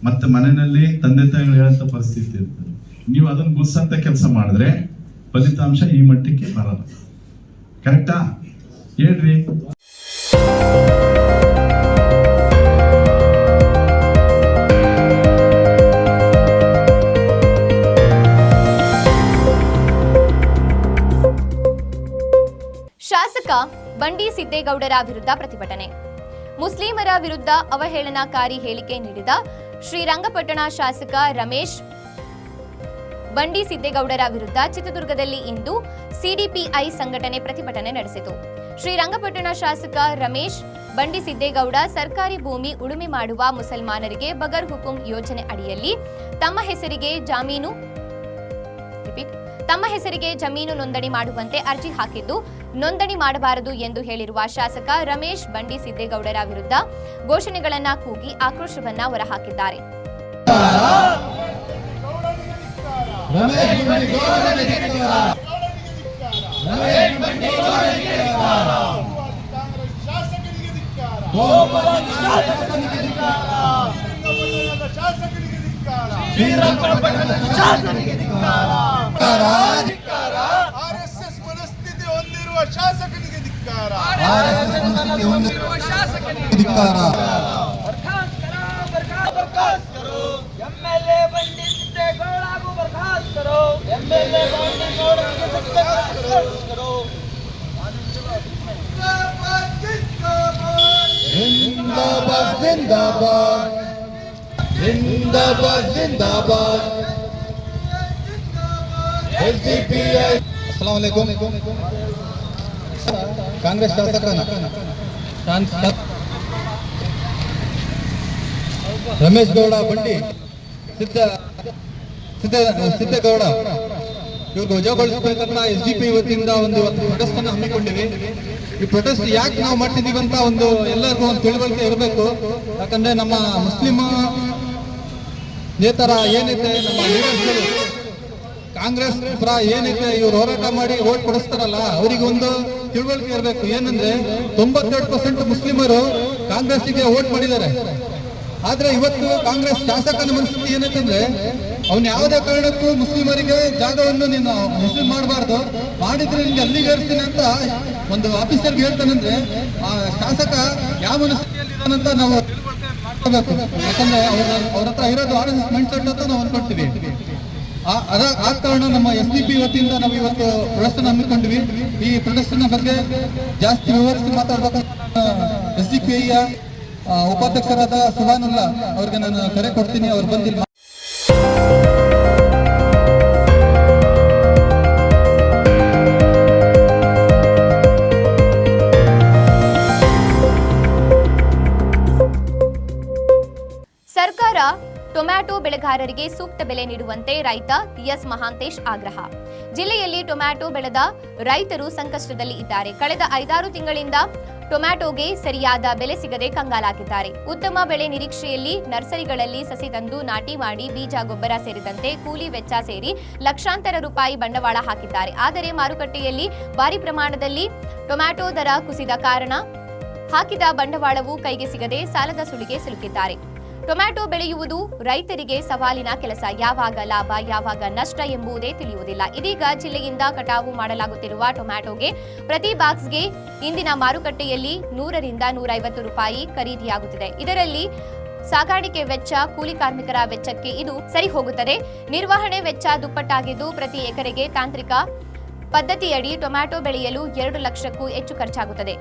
ಮತ್ತೆ ಮನೆಯಲ್ಲಿ ತಂದೆ ತಾಯಿಗಳು ಹೇಳಂತ ಪರಿಸ್ಥಿತಿ ಇರ್ತದೆ. ನೀವು ಅದನ್ನು ಗುರ್ಸಂತ ಕೆಲಸ ಮಾಡಿದ್ರೆ ಫಲಿತಾಂಶ ಈ ಮಟ್ಟಕ್ಕೆ ಬರಲ್ಲ. ಕರೆಕ್ಟಾ? ಹೇಳ್ರಿ. ಶಾಸಕ ಬಂಡಿ ಸಿದ್ದೇಗೌಡರ ವಿರುದ್ಧ ಪ್ರತಿಭಟನೆ. ಮುಸ್ಲಿಮರ ವಿರುದ್ಧ ಅವಹೇಳನಕಾರಿ ಹೇಳಿಕೆ ನೀಡಿದ ಶ್ರೀರಂಗಪಟ್ಟಣ ಶಾಸಕ ರಮೇಶ್ ಬಂಡಿ ಸಿದ್ದೇಗೌಡರ ವಿರುದ್ಧ ಚಿತ್ರದುರ್ಗದಲ್ಲಿ ಇಂದು ಸಿಡಿಪಿಐ ಸಂಘಟನೆ ಪ್ರತಿಭಟನೆ ನಡೆಸಿತು. ಶ್ರೀರಂಗಪಟ್ಟಣ ಶಾಸಕ ರಮೇಶ್ ಬಂಡಿ ಸಿದ್ದೇಗೌಡ ಸರ್ಕಾರಿ ಭೂಮಿ ಉಳುಮೆ ಮಾಡುವ ಮುಸಲ್ಮಾನರಿಗೆ ಬಗರ್ ಹುಕುಂ ಯೋಜನೆ ಅಡಿಯಲ್ಲಿ ತಮ್ಮ ಹೆಸರಿಗೆ ಜಮೀನು ನೋಂದಣಿ ಮಾಡುವಂತೆ ಅರ್ಜಿ ಹಾಕಿದ್ದು ನೋಂದಣಿ ಮಾಡಬಾರದು ಎಂದು ಹೇಳಿರುವ ಶಾಸಕ ರಮೇಶ್ ಬಂಡಿ ಸಿದ್ದೇಗೌಡರ ವಿರುದ್ಧ ಘೋಷಣೆಗಳನ್ನ ಕೂಗಿ ಆಕ್ರೋಶವನ್ನ ಹೊರಹಾಕಿದ್ದಾರೆ. ಆರ್ಎಸ್ಎಸ್ ಮನಸ್ಥಿತಿ ಹೊಂದಿರುವ ಶಾಸಕನಿಗೆ ಧಿಕ್ಕಾರ. ಎಂಎಲ್ಎ ಬಂಡಿ ಸಿದ್ದೇಗೌಡಗೂ ಬರ್ಖಾಸ್ತ್ ಕರೋ. ಎಂಎಲ್ಎ ಬಂಡಿ ಗೌಡರಿಗೆ ಬರ್ಖಾಸ್ತ್ ಕರೋ. जिंदाबाद जिंदाबाद जिंदाबाद जिंदाबाद एसडीपीआई. अस्सलाम वालेकुम. कांग्रेस शासकांना ರಮೇಶ್ ಗೌಡ ಬಂಡಿ ಸಿದ್ದೇಗೌಡ ಇವ್ರಿಗೆ ವಜಾಗೊಳಿಸಬೇಕಂತ SDPI ವತಿಯಿಂದ ಒಂದು ಪ್ರೊಟೆಸ್ಟ್ ಅನ್ನು ಹಮ್ಮಿಕೊಂಡಿವಿ. ಈ ಪ್ರೊಟೆಸ್ಟ್ ಯಾಕೆ ನಾವು ಮಾಡ್ತಿದೀವಿ ಅಂತ ಎಲ್ಲರಿಗೂ ಒಂದು ತಿಳುವಳಿಕೆ ಇರಬೇಕು. ಯಾಕಂದ್ರೆ ನಮ್ಮ ಮುಸ್ಲಿಂ ನೇತರ ಏನೈತೆ, ನಮ್ಮ ಲೀಡರ್ಸ್ಗಳು ಕಾಂಗ್ರೆಸ್ ಪರ ಏನೈತೆ ಇವ್ರು ಹೋರಾಟ ಮಾಡಿ ಓಟ್ ಕೊಡಿಸ್ತಾರಲ್ಲ, ಅವರಿಗೆ ಒಂದು ತಿಳುವಳಿಕೆ ಇರಬೇಕು. ಏನಂದ್ರೆ 92% ಮುಸ್ಲಿಮರು ಕಾಂಗ್ರೆಸ್ಗೆ ಓಟ್ ಮಾಡಿದ್ದಾರೆ. ಆದ್ರೆ ಇವತ್ತು ಕಾಂಗ್ರೆಸ್ ಶಾಸಕನ ಮನಸ್ಥಿತಿ ಏನಂತಂದ್ರೆ ಅವ್ನು ಯಾವುದೇ ಕಾರಣಕ್ಕೂ ಮುಸ್ಲಿಮರಿಗೆ ಜಾಗವನ್ನು ನೀನು ಮುಸ್ಲಿಂ ಮಾಡಬಾರ್ದು, ಮಾಡಿದ್ರೆ ನಿಮ್ಗೆ ಅಲ್ಲಿಗೇರಿಸ್ತೀನಿ ಅಂತ ಒಂದು ಆಫೀಸರ್ಗೆ ಹೇಳ್ತಾನಂದ್ರೆ ಆ ಶಾಸಕ ಯಾವ ಮನಸ್ಥಿತಿಯಲ್ಲಿ ಇದ್ದಾನಂತ ನಾವು ತಿಳ್ಕೊಳ್ಬೇಕು. ಯಾಕಂದ್ರೆ ಅವ್ರ ಹತ್ರ ಇರೋದು RSS ಮೈಂಡ್ ಸೆಟ್ ಅಂತ ನಾವು ಅನ್ಕೊಳ್ತೀವಿ. ಆ ಕಾರಣ ನಮ್ಮ SDPI ವತಿಯಿಂದ ನಾವು ಇವತ್ತು ಪ್ರದರ್ಶನ ಹಮ್ಮಿಕೊಂಡ್ವಿ. ಈ ಪ್ರದರ್ಶನ ಬಗ್ಗೆ ಜಾಸ್ತಿ ವಿವರಿಸಿ ಮಾತಾಡ್ಬೇಕಂತ SDPIಯ ಉಪಾಧ್ಯಕ್ಷರಾದ ಸುಬಾನುಲ್ಲಾ ಅವ್ರಿಗೆ ನಾನು ಕರೆ ಕೊಡ್ತೀನಿ. ಅವ್ರು ಬಂದಿಲ್ಲ. ಸರ್ಕಾರ ಟೊಮ್ಯಾಟೊ ಬೆಳೆಗಾರರಿಗೆ ಸೂಕ್ತ ಬೆಲೆ ನೀಡುವಂತೆ ರೈತ ಎಸ್ ಮಹಾಂತೇಶ್ ಆಗ್ರಹ. ಜಿಲ್ಲೆಯಲ್ಲಿ ಟೊಮ್ಯಾಟೊ ಬೆಳೆದ ರೈತರು ಸಂಕಷ್ಟದಲ್ಲಿ ಇದ್ದಾರೆ. ಕಳೆದ 5-6 ತಿಂಗಳಿಂದ ಟೊಮ್ಯಾಟೊಗೆ ಸರಿಯಾದ ಬೆಲೆ ಸಿಗದೆ ಕಂಗಾಲಾಗಿದ್ದಾರೆ. ಉತ್ತಮ ಬೆಳೆ ನಿರೀಕ್ಷೆಯಲ್ಲಿ ನರ್ಸರಿಗಳಲ್ಲಿ ಸಸಿ ತಂದು ನಾಟಿ ಮಾಡಿ ಬೀಜ ಗೊಬ್ಬರ ಸೇರಿದಂತೆ ಕೂಲಿ ವೆಚ್ಚ ಸೇರಿ ಲಕ್ಷಾಂತರ ರೂಪಾಯಿ ಬಂಡವಾಳ ಹಾಕಿದ್ದಾರೆ. ಆದರೆ ಮಾರುಕಟ್ಟೆಯಲ್ಲಿ ಭಾರಿ ಪ್ರಮಾಣದಲ್ಲಿ ಟೊಮ್ಯಾಟೊ ದರ ಕುಸಿದ ಕಾರಣ ಹಾಕಿದ ಬಂಡವಾಳವು ಕೈಗೆ ಸಿಗದೆ ಸಾಲದ ಸುಳಿಗೆ ಸಿಲುಕಿದ್ದಾರೆ. ಟೊಮ್ಯಾಟೊ ಬೆಳೆಯುವುದು ರೈತರಿಗೆ ಸವಾಲಿನ ಕೆಲಸ. ಯಾವಾಗ ಲಾಭ ಯಾವಾಗ ನಷ್ಟ ಎಂಬುದೇ ತಿಳಿಯುವುದಿಲ್ಲ. ಇದೀಗ ಜಿಲ್ಲೆಯಿಂದ ಕಟಾವು ಮಾಡಲಾಗುತ್ತಿರುವ ಟೊಮ್ಯಾಟೊಗೆ ಪ್ರತಿ ಬಾಕ್ಸ್ಗೆ ಇಂದಿನ ಮಾರುಕಟ್ಟೆಯಲ್ಲಿ 100 ರಿಂದ 150 ರೂಪಾಯಿ ಖರೀದಿಯಾಗುತ್ತಿದೆ. ಇದರಲ್ಲಿ ಸಾಗಾಣಿಕೆ ವೆಚ್ಚ, ಕೂಲಿ ಕಾರ್ಮಿಕರ ವೆಚ್ಚಕ್ಕೆ ಇದು ಸರಿ ಹೋಗುತ್ತದೆ. ನಿರ್ವಹಣೆ ವೆಚ್ಚ ದುಪ್ಪಟ್ಟಾಗಿದ್ದು ಪ್ರತಿ ಎಕರೆಗೆ ತಾಂತ್ರಿಕ ಪದ್ಧತಿಯಡಿ ಟೊಮ್ಯಾಟೊ ಬೆಳೆಯಲು 2 ಲಕ್ಷಕ್ಕೂ ಹೆಚ್ಚು ಖರ್ಚಾಗುತ್ತದೆ.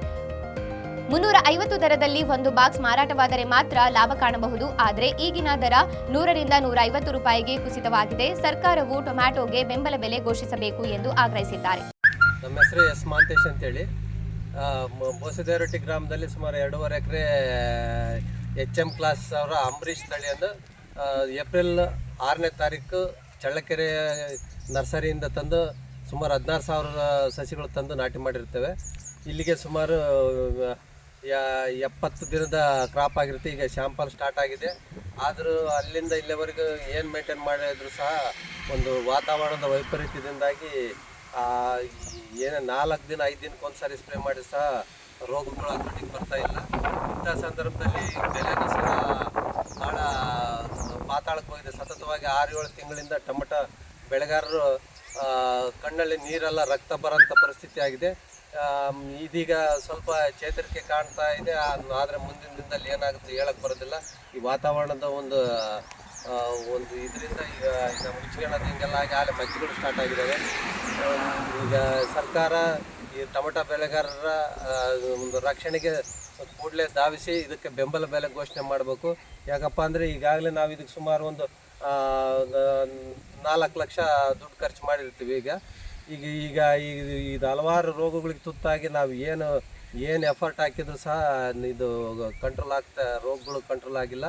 350 ದರದಲ್ಲಿ ಒಂದು ಬಾಕ್ಸ್ ಮಾರಾಟವಾದರೆ ಮಾತ್ರ ಲಾಭ ಕಾಣಬಹುದು. ಆದರೆ ಈಗಿನ ದರ 100 ರಿಂದ 150 ರೂಪಾಯಿಗೆ ಕುಸಿತವಾಗಿದೆ. ಸರ್ಕಾರವು ಟೊಮ್ಯಾಟೊಗೆ ಬೆಂಬಲ ಬೆಲೆ ಘೋಷಿಸಬೇಕು ಎಂದು ಆಗ್ರಹಿಸಿದ್ದಾರೆ. ನಮ್ಮ ಹೆಸರು ಎಸ್ ಮಹಾಂತೇಶ್ ಅಂತೇಳಿ. ಬೋಸದೇವರಟ್ಟಿ ಗ್ರಾಮದಲ್ಲಿ ಸುಮಾರು 2.5 ಎಕರೆ HM ಕ್ಲಾಸ್ ಅವರ ಅಂಬರೀಷ್ ತಳಿಯನ್ನು ಏಪ್ರಿಲ್ 6ನೇ ತಾರೀಕು ಚಳ್ಳಕೆರೆ ನರ್ಸರಿಯಿಂದ ತಂದು ಸುಮಾರು 16,000 ಸಸಿಗಳು ತಂದು ನಾಟಿ ಮಾಡಿರ್ತೇವೆ. ಇಲ್ಲಿಗೆ ಸುಮಾರು 70 ದಿನದ ಕ್ರಾಪ್ ಆಗಿರುತ್ತೆ. ಈಗ ಶಾಂಪಲ್ ಸ್ಟಾರ್ಟ್ ಆಗಿದೆ. ಆದರೂ ಅಲ್ಲಿಂದ ಇಲ್ಲಿವರೆಗೂ ಏನು ಮೇಂಟೈನ್ ಮಾಡಿದ್ರು ಸಹ ಒಂದು ವಾತಾವರಣದ ವೈಪರೀತ್ಯದಿಂದಾಗಿ ಏನು 4 ದಿನ 5 ದಿನಕ್ಕೊಂದ್ಸರಿ ಸ್ಪ್ರೇ ಮಾಡಿ ಸಹ ರೋಗಗಳು ಹತೋಟಿಗೆ ಬರ್ತಾ ಇಲ್ಲ. ಇಂಥ ಸಂದರ್ಭದಲ್ಲಿ ಬೆಲೆನೂ ಸಹ ಭಾಳ ಪಾತಾಳಕ್ಕೆ ಹೋಗಿದೆ. ಸತತವಾಗಿ 6-7 ತಿಂಗಳಿಂದ ಟೊಮೆಟೊ ಬೆಳೆಗಾರರು ಕಣ್ಣಲ್ಲಿ ನೀರೆಲ್ಲ ರಕ್ತ ಬರೋಂಥ ಪರಿಸ್ಥಿತಿ ಆಗಿದೆ. ಇದೀಗ ಸ್ವಲ್ಪ ಚೇತರಿಕೆ ಕಾಣ್ತಾ ಇದೆ. ಆದರೆ ಮುಂದಿನ ದಿನದಲ್ಲಿ ಏನಾಗುತ್ತೆ ಹೇಳಕ್ಕೆ ಬರೋದಿಲ್ಲ. ಈ ವಾತಾವರಣದ ಒಂದು ಇದರಿಂದ ಈಗ ಮುಚ್ಕೊಳ್ಳೋದು ಹಿಂಗೆಲ್ಲ ಆಗಿ ಆಲೆ ಮಜ್ಜಿಗಳು ಸ್ಟಾರ್ಟ್ ಆಗಿದ್ದಾವೆ. ಈಗ ಸರ್ಕಾರ ಈ ಟೊಮೆಟೊ ಬೆಳೆಗಾರರ ಒಂದು ರಕ್ಷಣೆಗೆ ಕೂಡಲೇ ಧಾವಿಸಿ ಇದಕ್ಕೆ ಬೆಂಬಲ ಬೆಲೆ ಘೋಷಣೆ ಮಾಡಬೇಕು. ಯಾಕಪ್ಪ ಅಂದರೆ ಈಗಾಗಲೇ ನಾವು ಇದಕ್ಕೆ ಸುಮಾರು ಒಂದು 4 ಲಕ್ಷ ದುಡ್ಡು ಖರ್ಚು ಮಾಡಿರ್ತೀವಿ. ಈಗ ಇದು ಹಲವಾರು ರೋಗಗಳಿಗೆ ತುತ್ತಾಗಿ ನಾವು ಏನು ಎಫರ್ಟ್ ಹಾಕಿದ್ರು ಸಹ ಇದು ಕಂಟ್ರೋಲ್ ರೋಗಗಳು ಕಂಟ್ರೋಲ್ ಆಗಿಲ್ಲ.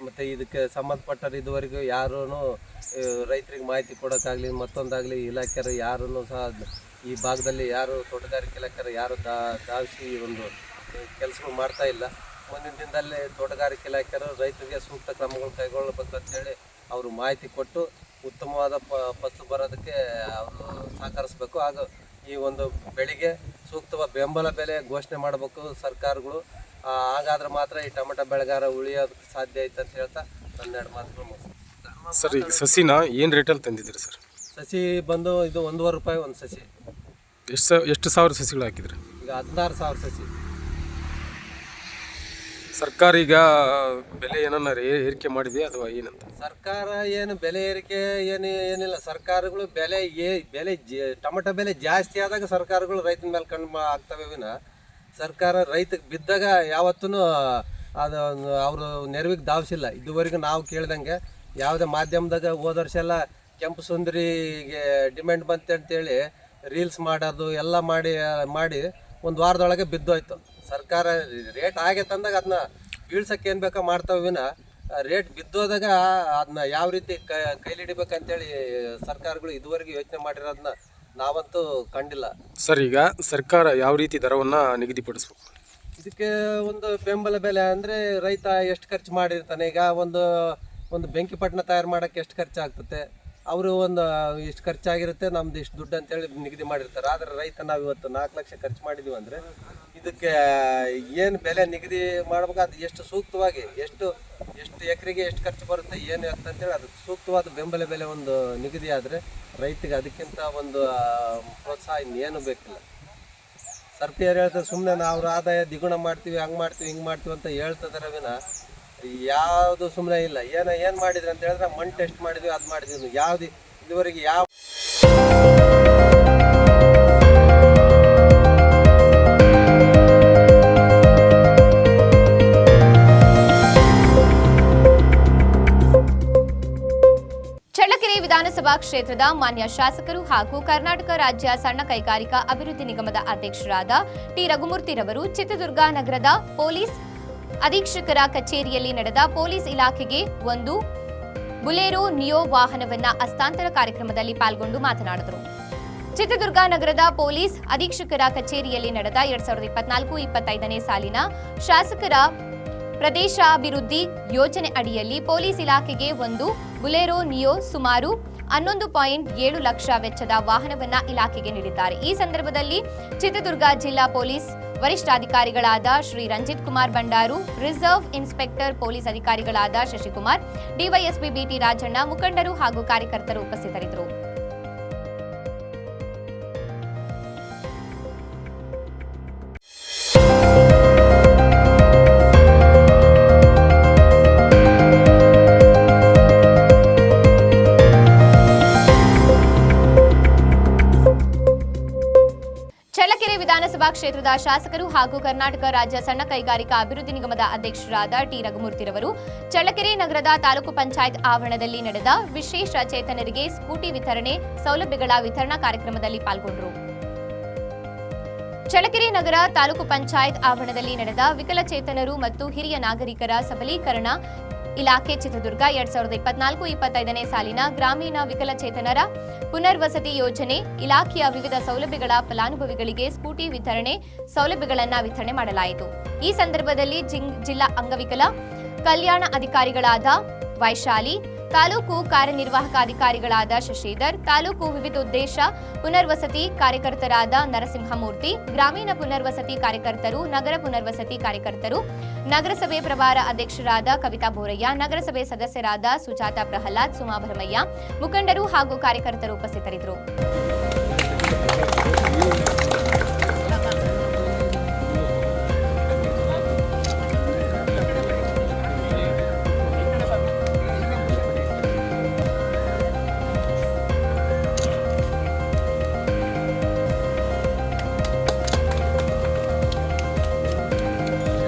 ಮತ್ತು ಇದಕ್ಕೆ ಸಂಬಂಧಪಟ್ಟರು ಇದುವರೆಗೂ ಯಾರೂ ರೈತರಿಗೆ ಮಾಹಿತಿ ಕೊಡೋಕ್ಕಾಗಲಿ ಮತ್ತೊಂದಾಗಲಿ ಇಲಾಖೆಯರು ಯಾರೂ ಸಹ ಈ ಭಾಗದಲ್ಲಿ ಯಾರು ತೋಟಗಾರಿಕೆ ಇಲಾಖೆಯರು ಯಾರು ಧಾವಿಸಿ ಒಂದು ಕೆಲಸಗಳು ಮಾಡ್ತಾ ಇಲ್ಲ. ಮುಂದಿನ ದಿನದಲ್ಲಿ ತೋಟಗಾರಿಕೆ ಇಲಾಖೆಯರು ರೈತರಿಗೆ ಸೂಕ್ತ ಕ್ರಮಗಳು ಕೈಗೊಳ್ಳಬೇಕು ಅಂತೇಳಿ ಅವರು ಮಾಹಿತಿ ಕೊಟ್ಟು ಉತ್ತಮವಾದ ಫಸಲು ಬರೋದಕ್ಕೆ ಅವರು ಸಹಕರಿಸಬೇಕು. ಹಾಗೂ ಈ ಒಂದು ಬೆಳೆಗೆ ಸೂಕ್ತವಾದ ಬೆಂಬಲ ಬೆಲೆ ಘೋಷಣೆ ಮಾಡಬೇಕು ಸರ್ಕಾರಗಳು. ಹಾಗಾದ್ರೆ ಮಾತ್ರ ಈ ಟೊಮೆಟೊ ಬೆಳೆಗಾರ ಉಳಿಯೋದಕ್ಕೆ ಸಾಧ್ಯ ಐತೆ ಅಂತ ಹೇಳ್ತಾ ನನ್ನ 2 ಮಾತುಗಳು ಮುಗಿಸ್ತೀನಿ. ಸರ್, ಈಗ ಸಸಿನ ಏನು ರೇಟಲ್ಲಿ ತಂದಿದ್ದೀರಿ ಸರ್? ಸಸಿ ಬಂದು ಇದು 1.5 ರೂಪಾಯಿ ಒಂದು ಸಸಿ. ಎಷ್ಟು ಸಾವಿರ ಸಸಿಗಳು ಹಾಕಿದ್ರಿ? ಈಗ 16,000 ಸಸಿ. ಸರ್ಕಾರ ಈಗ ಬೆಲೆ ಏನನ್ನ ಏರಿಕೆ ಮಾಡಿದೆಯಾ ಅಥವಾ ಏನಂತ? ಸರ್ಕಾರ ಏನು ಬೆಲೆ ಏರಿಕೆ ಏನಿಲ್ಲ. ಸರ್ಕಾರಗಳು ಬೆಲೆ ಟೊಮೆಟೊ ಬೆಲೆ ಜಾಸ್ತಿ ಆದಾಗ ಸರ್ಕಾರಗಳು ರೈತನ ಮೇಲೆ ಕಣ್ಣು ಆಗ್ತವೆ ವಿನ ಸರ್ಕಾರ ರೈತಕ್ಕೆ ಬಿದ್ದಾಗ ಯಾವತ್ತೂ ಅದು ಅವರು ನೆರವಿಗೆ ಧಾವಿಸಿಲ್ಲ. ಇದುವರೆಗೂ ನಾವು ಕೇಳ್ದಂಗೆ ಯಾವುದೇ ಮಾಧ್ಯಮದಾಗ ಹೋದ ವರ್ಷ ಎಲ್ಲ ಕೆಂಪು ಸುಂದರಿಗೆ ಡಿಮ್ಯಾಂಡ್ ಬಂತೆ ಅಂತೇಳಿ ರೀಲ್ಸ್ ಮಾಡೋದು ಎಲ್ಲ ಮಾಡಿ ಒಂದು ವಾರದೊಳಗೆ ಬಿದ್ದೋಯ್ತು. ಸರ್ಕಾರ ರೇಟ್ ಆಗೈತೆ ಅಂದಾಗ ಅದನ್ನ ಬೀಳ್ಸಕ್ಕೆ ಏನು ಬೇಕೋ ಮಾಡ್ತಾವೆ ವಿನ ರೇಟ್ ಬಿದ್ದೋದಾಗ ಅದನ್ನ ಯಾವ ರೀತಿ ಕೈಲಿಡಿಬೇಕಂತೇಳಿ ಸರ್ಕಾರಗಳು ಇದುವರೆಗೂ ಯೋಚನೆ ಮಾಡಿರೋದನ್ನ ನಾವಂತೂ ಕಂಡಿಲ್ಲ. ಸರ್, ಈಗ ಸರ್ಕಾರ ಯಾವ ರೀತಿ ದರವನ್ನು ನಿಗದಿಪಡಿಸ್ಬೇಕು? ಇದಕ್ಕೆ ಒಂದು ಬೆಂಬಲ ಬೆಲೆ ಅಂದರೆ ರೈತ ಎಷ್ಟು ಖರ್ಚು ಮಾಡಿರ್ತಾನೆ. ಈಗ ಒಂದು ಬೆಂಕಿಪಟ್ಟಣ ತಯಾರು ಮಾಡೋಕ್ಕೆ ಎಷ್ಟು ಖರ್ಚಾಗ್ತದೆ, ಅವರು ಇಷ್ಟು ಖರ್ಚಾಗಿರುತ್ತೆ, ನಮ್ದು ಇಷ್ಟು ದುಡ್ಡು ಅಂತೇಳಿ ನಿಗದಿ ಮಾಡಿರ್ತಾರೆ. ಆದರೆ ರೈತ ನಾವು ಇವತ್ತು 4 ಲಕ್ಷ ಖರ್ಚು ಮಾಡಿದ್ದೀವಿ ಅಂದರೆ ಇದಕ್ಕೆ ಏನು ಬೆಲೆ ನಿಗದಿ ಮಾಡ್ಬೇಕು, ಅದು ಎಷ್ಟು ಸೂಕ್ತವಾಗಿ ಎಷ್ಟು ಎಕರೆಗೆ ಎಷ್ಟು ಖರ್ಚು ಬರುತ್ತೆ ಏನು ಅಂತೇಳಿ ಅದಕ್ಕೆ ಸೂಕ್ತವಾದ ಬೆಂಬಲ ಬೆಲೆ ಒಂದು ನಿಗದಿ ಆದರೆ ರೈತಿಗೆ ಅದಕ್ಕಿಂತ ಒಂದು ಪ್ರೋತ್ಸಾಹ ಇನ್ನೇನು ಬೇಕಿಲ್ಲ. ಸರ್ಕಾರ ಹೇಳ್ತಾರೆ ಸುಮ್ಮನೆ ಅವ್ರ ಆದಾಯ ದ್ವಿಗುಣ ಮಾಡ್ತೀವಿ, ಹಂಗೆ ಮಾಡ್ತೀವಿ ಹಿಂಗೆ ಮಾಡ್ತೀವಿ ಅಂತ ಹೇಳ್ತಿದ್ದಾರೆ ವಿನ ಯಾವುದು ಸುಮ್ಮನೆ ಇಲ್ಲ. ಏನು ಮಾಡಿದ್ರಿ ಅಂತ ಹೇಳಿದ್ರೆ ಮಣ್ಣು ಟೆಸ್ಟ್ ಮಾಡಿದ್ವಿ, ಅದು ಮಾಡಿದ್ವಿ. ಯಾವ್ದು ಇದುವರೆಗೆ ಯಾವ ಚಳ್ಳಕೆರೆ ವಿಧಾನಸಭಾ ಕ್ಷೇತ್ರದ ಮಾನ್ಯ ಶಾಸಕರು ಹಾಗೂ ಕರ್ನಾಟಕ ರಾಜ್ಯ ಸಣ್ಣ ಕೈಗಾರಿಕಾ ಅಭಿವೃದ್ಧಿ ನಿಗಮದ ಅಧ್ಯಕ್ಷರಾದ ಟಿ ರಘುಮೂರ್ತಿರವರು ಚಿತ್ರದುರ್ಗ ನಗರದ ಪೊಲೀಸ್ ಅಧೀಕ್ಷಕರ ಕಚೇರಿಯಲ್ಲಿ ನಡೆದ ಪೊಲೀಸ್ ಇಲಾಖೆಗೆ ಒಂದು ಬುಲೆರೋ ನಿಯೋ ವಾಹನವನ್ನ ಹಸ್ತಾಂತರ ಕಾರ್ಯಕ್ರಮದಲ್ಲಿ ಪಾಲ್ಗೊಂಡು ಮಾತನಾಡಿದರು. ಚಿತ್ರದುರ್ಗ ನಗರದ ಪೊಲೀಸ್ ಅಧೀಕ್ಷಕರ ಕಚೇರಿಯಲ್ಲಿ ನಡೆದ 2024-25ನೇ ಸಾಲಿನ ಶಾಸಕರ ಪ್ರದೇಶಾಭಿವೃದ್ಧಿ ಯೋಜನೆ ಅಡಿಯಲ್ಲಿ ಪೊಲೀಸ್ ಇಲಾಖೆಗೆ ಒಂದು ಬುಲೆರೋ ನಿಯೋ ಸುಮಾರು 11.7 ಲಕ್ಷ ವೆಚ್ಚದ ವಾಹನವನ್ನ ಇಲಾಖೆಗೆ ನೀಡಿದ್ದಾರೆ. ಈ ಸಂದರ್ಭದಲ್ಲಿ ಚಿತ್ರದುರ್ಗ ಜಿಲ್ಲಾ ಪೊಲೀಸ್ ವರಿಷ್ಠಾಧಿಕಾರಿಗಳಾದ Shri Ranjit Kumar Bandaru, reserve inspector police ಅಧಿಕಾರಿಗಳಾದ ಶಶಿಕುಮಾರ್, ಡಿವೈಎಸ್ಪಿ ಬಿಟಿ ರಾಜಣ್ಣ, ಮುಖಂಡರು ಹಾಗೂ ಕಾರ್ಯಕರ್ತರು ಉಪಸ್ಥಿತರಿದ್ದರು. ಚಳ್ಳಕೆರೆ ವಿಧಾನಸಭಾ ಕ್ಷೇತ್ರದ ಶಾಸಕರು ಹಾಗೂ ಕರ್ನಾಟಕ ರಾಜ್ಯ ಸಣ್ಣ ಕೈಗಾರಿಕಾ ಅಭಿವೃದ್ಧಿ ನಿಗಮದ ಅಧ್ಯಕ್ಷರಾದ ಟಿ ರಘುಮೂರ್ತಿರವರು ಚಳ್ಳಕೆರೆ ನಗರದ ತಾಲೂಕು ಪಂಚಾಯತ್ ಆವರಣದಲ್ಲಿ ನಡೆದ ವಿಶೇಷ ಚೇತನರಿಗೆ ಸ್ಕೂಟಿ ವಿತರಣೆ ಸೌಲಭ್ಯಗಳ ವಿತರಣಾ ಕಾರ್ಯಕ್ರಮದಲ್ಲಿ ಪಾಲ್ಗೊಂಡರು. ಚಳ್ಳಕೆರೆ ನಗರ ತಾಲೂಕು ಪಂಚಾಯತ್ ಆವರಣದಲ್ಲಿ ನಡೆದ ವಿಕಲಚೇತನರು ಮತ್ತು ಹಿರಿಯ ನಾಗರಿಕರ ಸಬಲೀಕರಣ ಇಲಾಖೆ ಚಿತ್ರದುರ್ಗ 2024-25ನೇ ಸಾಲಿನ ಗ್ರಾಮೀಣ ವಿಕಲಚೇತನರ ಪುನರ್ವಸತಿ ಯೋಜನೆ ಇಲಾಖೆಯ ವಿವಿಧ ಸೌಲಭ್ಯಗಳ ಫಲಾನುಭವಿಗಳಿಗೆ ಸ್ಕೂಟಿ ವಿತರಣೆ ಸೌಲಭ್ಯಗಳನ್ನು ವಿತರಣೆ ಮಾಡಲಾಯಿತು. ಈ ಸಂದರ್ಭದಲ್ಲಿ ಜಿಲ್ಲಾ ಅಂಗವಿಕಲ ಕಲ್ಯಾಣ ಅಧಿಕಾರಿಗಳಾದ ವೈಶಾಲಿ, ತಾಲೂಕು ಕಾರ್ಯನಿರ್ವಾಹಕ ಅಧಿಕಾರಿಗಳಾದ ಶಶಿಧರ್, ತಾಲೂಕು ವಿವಿಧೋದ್ದೇಶ ಪುನರ್ವಸತಿ ಕಾರ್ಯಕರ್ತರಾದ ನರಸಿಂಹಮೂರ್ತಿ, ಗ್ರಾಮೀಣ ಪುನರ್ವಸತಿ ಕಾರ್ಯಕರ್ತರು, ನಗರ ಪುನರ್ವಸತಿ ಕಾರ್ಯಕರ್ತರು, ನಗರಸಭೆ ಪ್ರಭಾರ ಅಧ್ಯಕ್ಷರಾದ ಕವಿತಾ ಬೋರಯ್ಯ, ನಗರಸಭೆ ಸದಸ್ಯರಾದ ಸುಜಾತಾ ಪ್ರಹ್ಲಾದ್, ಸುಮಾ ಭರಮಯ್ಯ, ಮುಖಂಡರು ಹಾಗೂ ಕಾರ್ಯಕರ್ತರು ಉಪಸ್ಥಿತರಿದ್ದರು.